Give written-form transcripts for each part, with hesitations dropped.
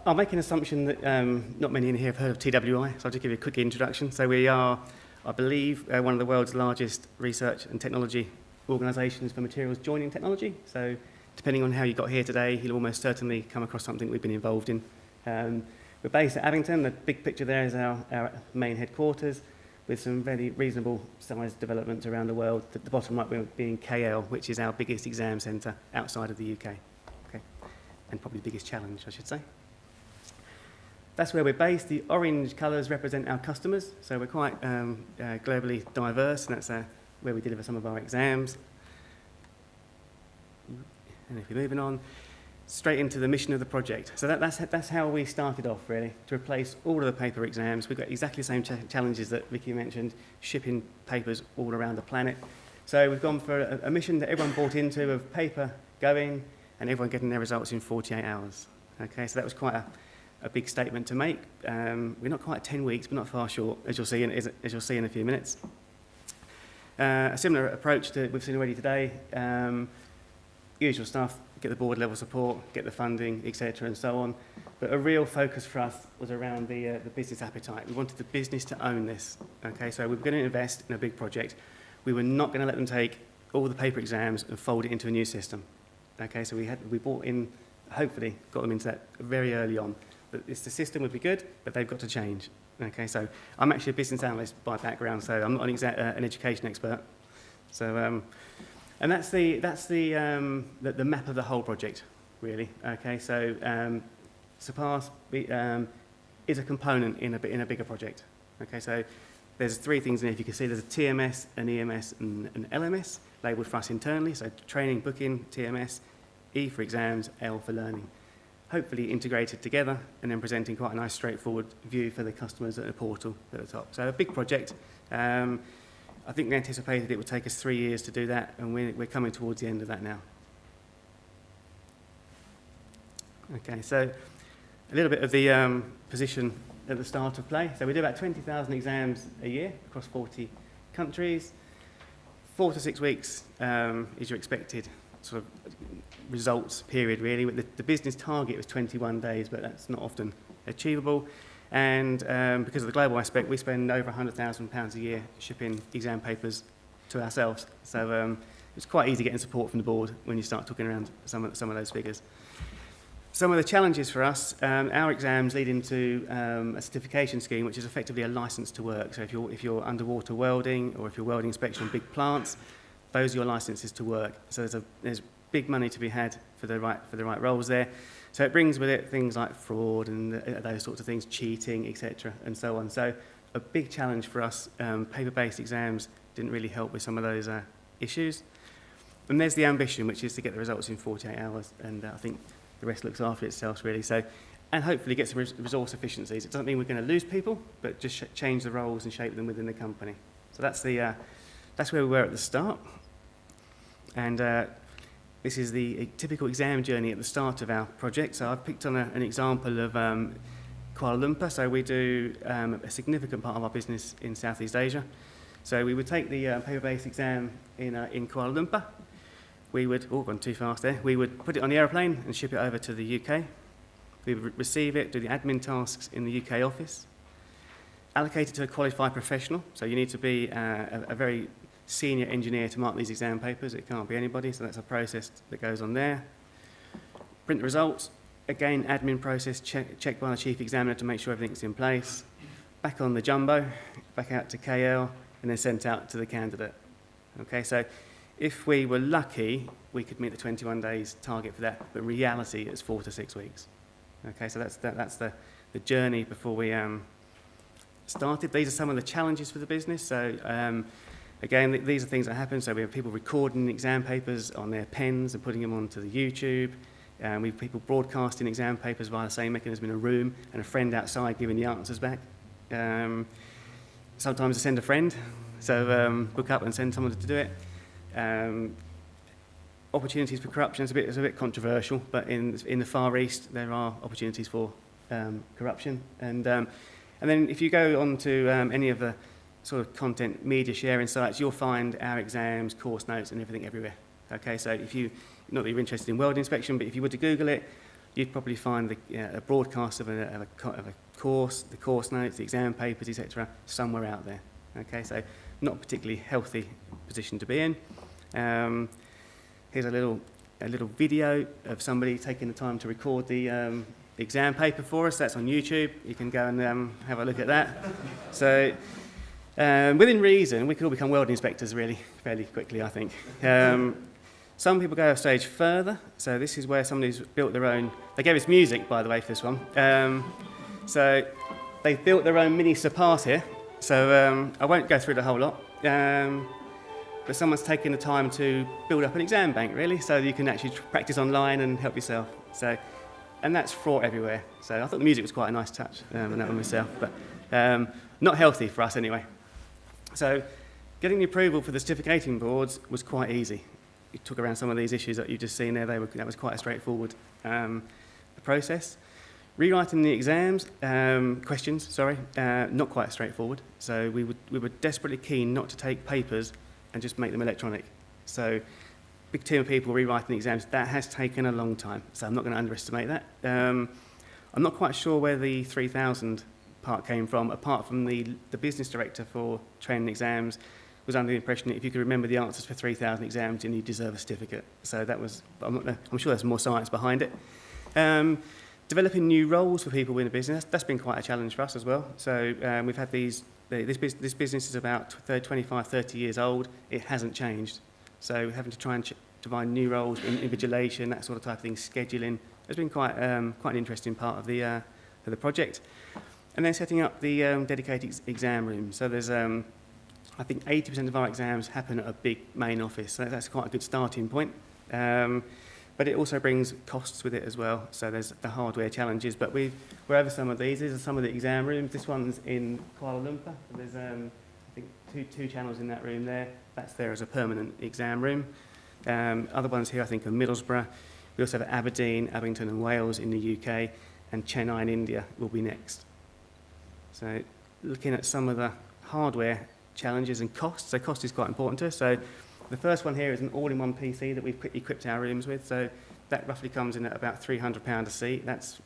I'll make an assumption that not many in here have heard of TWI, so I'll just give you a quick introduction. So we are, I believe, one of the world's largest research and technology organisations for materials joining technology. So depending on how you got here today, you'll almost certainly come across something we've been involved in. We're based at Abington. The big picture there is our main headquarters, with some very reasonable sized developments around the world. The bottom right being KL, which is our biggest exam centre outside of the UK. Okay. And probably the biggest challenge, I should say. That's where we're based. The orange colours represent our customers, so we're quite globally diverse, and that's where we deliver some of our exams. And if you're moving on, straight into the mission of the project. So that's how we started off, really, to replace all of the paper exams. We've got exactly the same challenges that Vicky mentioned, shipping papers all around the planet. So we've gone for a mission that everyone bought into, of paper going and everyone getting their results in 48 hours. Okay, so that was quite a big statement to make. We're not quite 10 weeks, but not far short, as you'll see in a few minutes. A similar approach to we've seen already today. Usual stuff, get the board level support, get the funding, etc. and so on. But a real focus for us was around the business appetite. We wanted the business to own this. Okay, so we were going to invest in a big project. We were not going to let them take all the paper exams and fold it into a new system. Okay, so we bought in, hopefully got them into that very early on. But the system would be good, but they've got to change. Okay, so I'm actually a business analyst by background, so I'm not an education expert. So, and that's the map of the whole project, really. Okay, so Surpass is a component in a bigger project. Okay, so there's three things in here. If you can see, there's a TMS, an EMS, and an LMS labelled for us internally. So training, booking, TMS, E for exams, L for learning. Hopefully integrated together and then presenting quite a nice straightforward view for the customers at the portal at the top. So a big project. I think we anticipated it would take us 3 years to do that, and we're coming towards the end of that now. Okay, so a little bit of the position at the start of play. So we do about 20,000 exams a year across 40 countries. 4 to 6 weeks is your expected sort of results period, really. The business target was 21 days, but that's not often achievable. And because of the global aspect, we spend over £100,000 a year shipping exam papers to ourselves. So it's quite easy getting support from the board when you start talking around some of those figures. Some of the challenges for us, our exams lead into a certification scheme, which is effectively a license to work. So if you're underwater welding, or if you're welding inspection on big plants, those are your licenses to work. So there's big money to be had for the right roles there. So it brings with it things like fraud and those sorts of things, cheating, etc., and so on. So a big challenge for us. Paper-based exams didn't really help with some of those issues. And there's the ambition, which is to get the results in 48 hours, and I think the rest looks after itself, really. So, and hopefully get some resource efficiencies. It doesn't mean we're going to lose people, but just change the roles and shape them within the company. So that's where we were at the start. And this is the typical exam journey at the start of our project. So I've picked on an example of Kuala Lumpur. So we do a significant part of our business in Southeast Asia. So we would take the paper-based exam in Kuala Lumpur. We would, gone too fast there. We would put it on the aeroplane and ship it over to the UK. We would receive it, do the admin tasks in the UK office, allocate it to a qualified professional. So you need to be a very senior engineer to mark these exam papers. It can't be anybody, so that's a process that goes on there. Print the results. Again, admin process, checked by the chief examiner to make sure everything's in place. Back on the jumbo, back out to KL, and then sent out to the candidate. Okay, so if we were lucky, we could meet the 21 days target for that, but in reality, it's 4 to 6 weeks. Okay, so that's the journey before we started. These are some of the challenges for the business. So again, these are things that happen. So we have people recording exam papers on their pens and putting them onto the YouTube. We have people broadcasting exam papers via the same mechanism in a room, and a friend outside giving the answers back. Sometimes I send a friend, so book up and send someone to do it. Opportunities for corruption is a bit controversial, but in the Far East there are opportunities for corruption. And then if you go on to any of the sort of content media sharing sites, you'll find our exams, course notes, and everything everywhere. Okay, so not that you're interested in weld inspection, but if you were to Google it, you'd probably find a broadcast of a course, the course notes, the exam papers, etc., somewhere out there. Okay, so not a particularly healthy position to be in. Here's a little video of somebody taking the time to record the exam paper for us. That's on YouTube. You can go and have a look at that. So within reason, we could all become welding inspectors really fairly quickly, I think. Some people go a stage further. So this is where somebody's built their own. They gave us music, by the way, for this one. So they've built their own mini Surpass here. So I won't go through the whole lot. But someone's taken the time to build up an exam bank, really, so that you can actually practice online and help yourself. So, and that's fraught everywhere. So I thought the music was quite a nice touch, and that one myself, but not healthy for us anyway. So getting the approval for the certificating boards was quite easy. It took around some of these issues that you've just seen there. That was quite a straightforward process. Rewriting the exams, questions, not quite straightforward. So we were desperately keen not to take papers and just make them electronic. So big team of people rewriting the exams, that has taken a long time. So I'm not going to underestimate that. I'm not quite sure where the 3,000 part came from, apart from the business director for training exams was under the impression that if you could remember the answers for 3,000 exams, then you deserve a certificate. So that was, I'm sure there's more science behind it. Developing new roles for people in the business, that's been quite a challenge for us as well. So we've had this business is about 25, 30 years old. It hasn't changed. So having to try and find new roles, invigilation, that sort of type of thing, scheduling, has been quite an interesting part of the project. And then setting up the dedicated exam room. So there's, I think 80% of our exams happen at a big main office. So that's quite a good starting point. But it also brings costs with it as well. So there's the hardware challenges, but we're over some of these. These are some of the exam rooms. This one's in Kuala Lumpur. There's, I think, two channels in that room there. That's there as a permanent exam room. Other ones here, I think, are Middlesbrough. We also have Aberdeen, Abington and Wales in the UK, and Chennai in India will be next. So looking at some of the hardware challenges and costs. So cost is quite important to us. So the first one here is an all-in-one PC that we've equipped our rooms with. So that roughly comes in at about £300 a seat. That's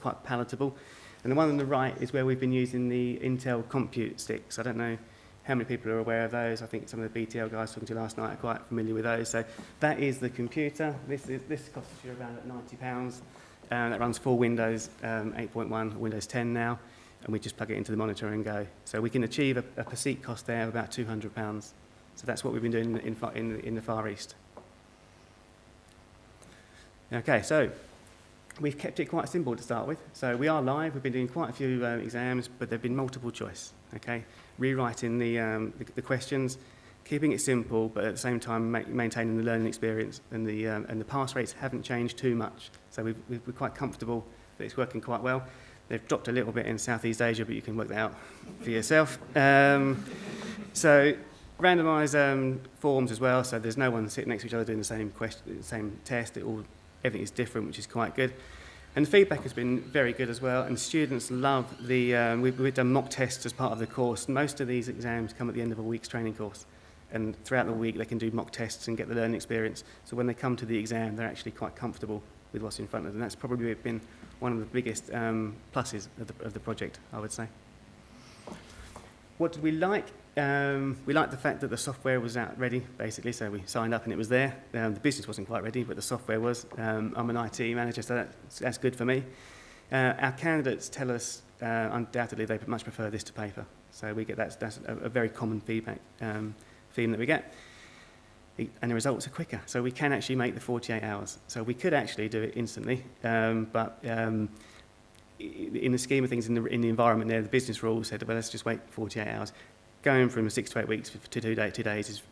quite palatable. And the one on the right is where we've been using the Intel compute sticks. I don't know how many people are aware of those. I think some of the BTL guys talking to last night are quite familiar with those. So that is the computer. This costs you around at £90. That runs for Windows 8.1, Windows 10 now, and we just plug it into the monitor and go. So we can achieve a per seat cost there of about £200. So that's what we've been doing in the Far East. Okay, so we've kept it quite simple to start with. So we are live. We've been doing quite a few exams, but they've been multiple choice. Okay, rewriting the questions, keeping it simple, but at the same time maintaining the learning experience, and the pass rates haven't changed too much. So we're quite comfortable that it's working quite well. They've dropped a little bit in Southeast Asia, but you can work that out for yourself. So randomised forms as well, so there's no one sitting next to each other doing the same test. Everything is different, which is quite good. And the feedback has been very good as well, and students love we've done mock tests as part of the course. Most of these exams come at the end of a week's training course, and throughout the week they can do mock tests and get the learning experience. So when they come to the exam, they're actually quite comfortable with what's in front of them. That's probably been one of the biggest pluses of the project, I would say. What did we like? We liked the fact that the software was out ready, basically, so we signed up and it was there. The business wasn't quite ready, but the software was. I'm an IT manager, so that's good for me. Our candidates tell us undoubtedly they much prefer this to paper, so we get that's a very common feedback theme that we get. And the results are quicker, so we can actually make the 48 hours. So we could actually do it instantly, but in the scheme of things, in the environment there, the business rules said, well, let's just wait 48 hours. Going from 6 to 8 weeks to 2 days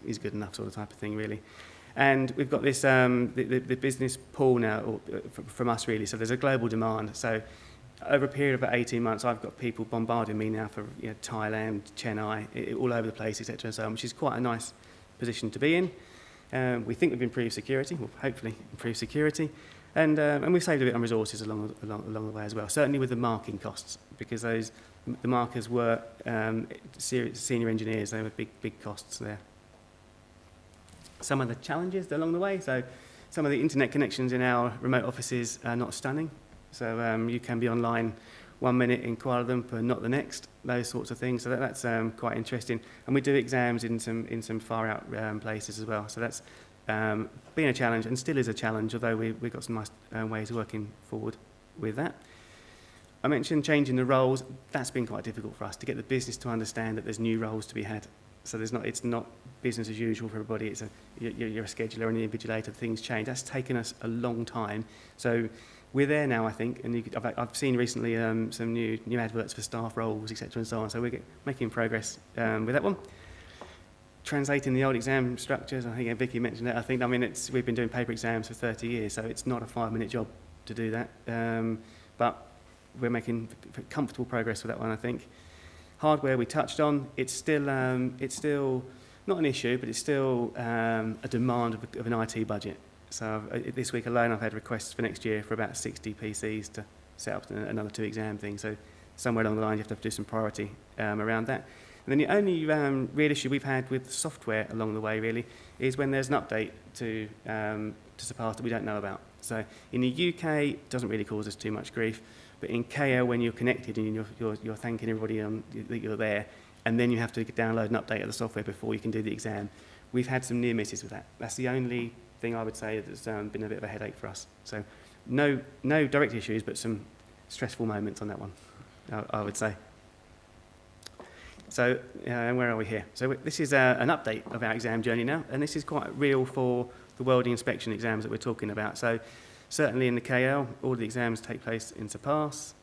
is good enough, sort of type of thing, really. And we've got this the business pool now from us, really. So there's a global demand. So over a period of about 18 months, I've got people bombarding me now for Thailand, Chennai, all over the place, etc. So which is quite a nice position to be in. We think we've improved security, well, hopefully improved security, and we've saved a bit on resources along the way as well. Certainly with the marking costs, because the markers were senior engineers; they were big costs there. Some of the challenges along the way. So Some of the internet connections in our remote offices are not stunning. So you can be online 1 minute in Kuala Lumpur, not the next, those sorts of things. So that's quite interesting. And we do exams in some far out places as well. So that's been a challenge and still is a challenge, although we've got some nice ways of working forward with that. I mentioned changing the roles. That's been quite difficult for us to get the business to understand that there's new roles to be had. So it's not business as usual for everybody. You're a scheduler and an invigilator. Things change. That's taken us a long time. So we're there now, I think. And I've seen recently some new adverts for staff roles, etc., and so on. So we're making progress with that one. Translating the old exam structures. I think Vicky mentioned it. We've been doing paper exams for 30 years, so it's not a 5-minute job to do that. But we're making comfortable progress with that one, I think. Hardware we touched on. It's still not an issue, but it's still a demand of an IT budget. So this week alone, I've had requests for next year for about 60 PCs to set up another 2 exam things. So somewhere along the line, you have to do some priority around that. And then the only real issue we've had with software along the way, really, is when there's an update to Surpass that we don't know about. So in the UK, it doesn't really cause us too much grief. But in KL, when you're connected and you're thanking everybody that you're there, and then you have to download an update of the software before you can do the exam, we've had some near misses with that. That's the only thing I would say that's been a bit of a headache for us. So no direct issues, but some stressful moments on that one, I would say. So where are we here? So this is an update of our exam journey now, and this is quite real for the welding inspection exams that we're talking about. So certainly in the KL, all the exams take place in Surpass.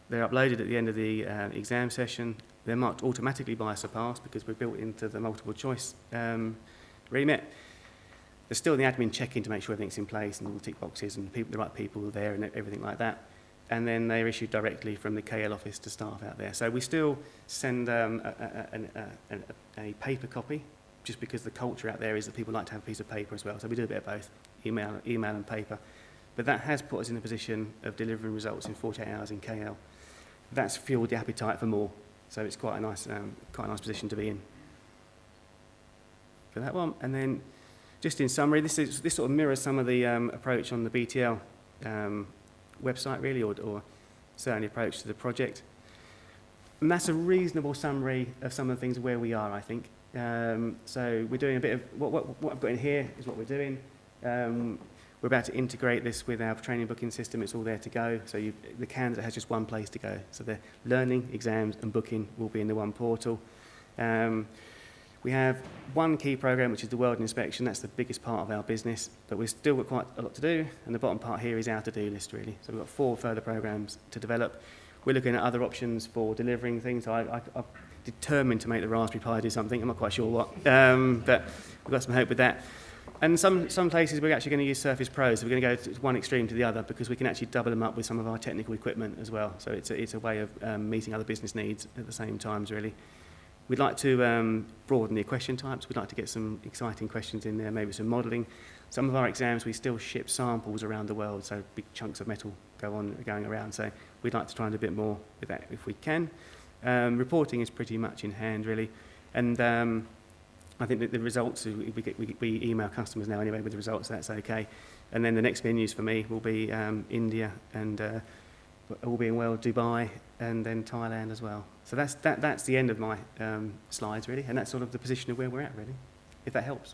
They're uploaded at the end of the exam session. They're marked automatically by Surpass because we're built into the multiple choice remit. There's still the admin checking to make sure everything's in place and all the tick boxes and the right people are there and everything like that. And then they're issued directly from the KL office to staff out there. So we still send a paper copy, just because the culture out there is that people like to have a piece of paper as well. So we do a bit of both, email and paper. But that has put us in a position of delivering results in 48 hours in KL. That's fueled the appetite for more. So it's quite a nice position to be in for that one. And then, just in summary, this sort of mirrors some of the approach on the BTL website, really, or certainly approach to the project. And that's a reasonable summary of some of the things where we are, I think. So we're doing a bit of what I've got in here is what we're doing. We're about to integrate this with our training booking system. It's all there to go. So the candidate has just one place to go. So the learning, exams and booking will be in the one portal. We have one key program, which is the welding inspection. That's the biggest part of our business, but we've still got quite a lot to do. And the bottom part here is our to-do list, really. So we've got 4 further programs to develop. We're looking at other options for delivering things. I'm determined to make the Raspberry Pi do something. I'm not quite sure what, but we've got some hope with that. And some places we're actually going to use Surface Pro, so we're going to go to one extreme to the other because we can actually double them up with some of our technical equipment as well. So it's a way of meeting other business needs at the same times, really. We'd like to broaden the question types. We'd like to get some exciting questions in there, maybe some modelling. Some of our exams, we still ship samples around the world, so big chunks of metal going around. So we'd like to try and do a bit more with that if we can. Reporting is pretty much in hand, really. And I think that the results, we email customers now anyway with the results, so that's okay. And then the next venues for me will be India and all being well, Dubai, and then Thailand as well. So that's the end of my slides, really, and that's sort of the position of where we're at, really, if that helps.